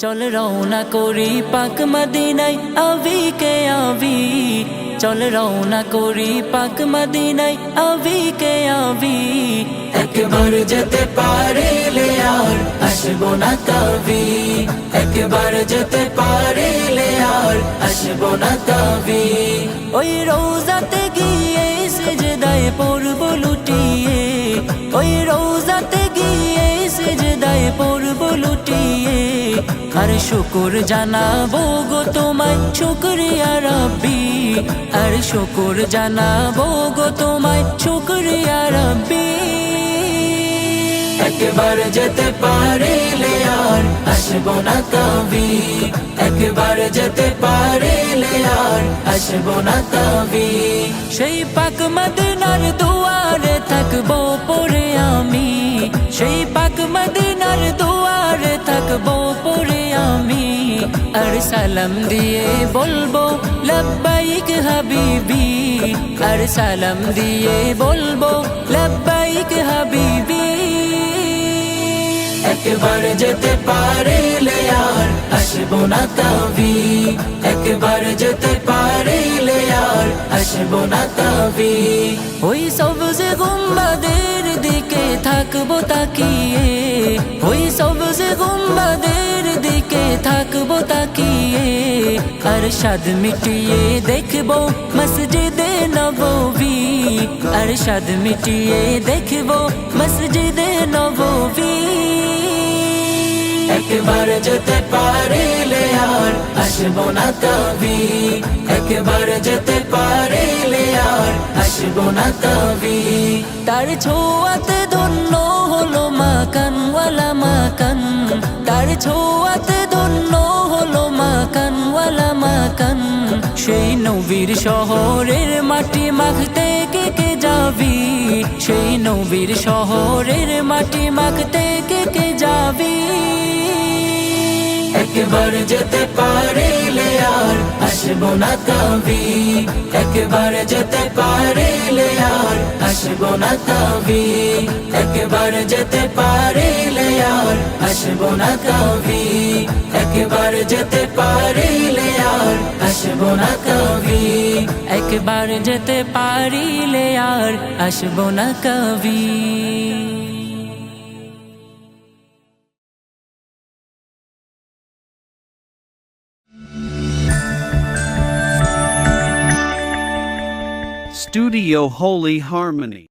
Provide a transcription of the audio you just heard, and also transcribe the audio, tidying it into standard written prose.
চল রওনা করি পাক মদিনায় আবি কে আবি, চল রওনা করি পাক মদিনায় আবি কে আবি। একবার যেতে পারিলে আর আসবো না কবি, একবার যেতে পারিলে আর আসবো না কবি। ওই রোজাতে গিয়ে সিজদায় পড়ব লুটিয়ে, ওই রোজাতে গিয়ে সিজদায় পড়ব লুটিয়ে। আর শুকর জানাবো গো তোমায় শুকরিয়া রাব্বি, আর শুকর জানাবো গো তোমায় শুকরিয়া রাব্বি। একবার যেতে পারিলে আর আসবো না কবি, একবার যেতে পারিলে আর আসবো না কবি। সেই পাক মদিনার দুয়ারে থাকবো পড়ে আমি, সেই পাক মদিনার দুয়ারে থাকবো পড়ে আমি। আর সালাম দিয়ে বলবো লব্বাইক হাবিবি, আর সালাম দিয়ে বলবো লব্বাইক হাবিবি। একবার যেতে পারিলে আর আসবো না কবি, একবার যেতে পারিলে আর আসবো না কবি। ওই সবজে গুম্বাদের দিকে থাকবো তাকিয়ে, ওই সবজে গুম্বাদের দিকে থাকবো তাকিয়ে। আর সাদ মিটিয়ে দেখবো মসজিদে নববী, আর সাদ মিটিয়ে দেখবো মসজিদে নববী। একবার যেতে পারিলে আর আসবো না কবি, একবার যেতে পারিলে আর আসবো না কবি। তার ছোঁয়াতে ধন্য হলো মাকান ওয়ালা মাকান, তার ছোঁয়াতে ধন্য হলো মাকান ওয়ালা মাকান। সেই নবীর শহরের মাটি মাখতে কে কে যাবি, সেই নবীর শহরের মাটি মাখতে কে কে যাবি। একবার যেতে পারিলে আর আসবো না কবি, একবার যেতে পারিলে আর আসবো না কবি, একবার যেতে পারিলে আর আসবো না কবি, একবার যেতে পারিলে আর আসবো না কবি, একবার যেতে পারিলে আর আসবো না কবি। Studio Holy Harmony.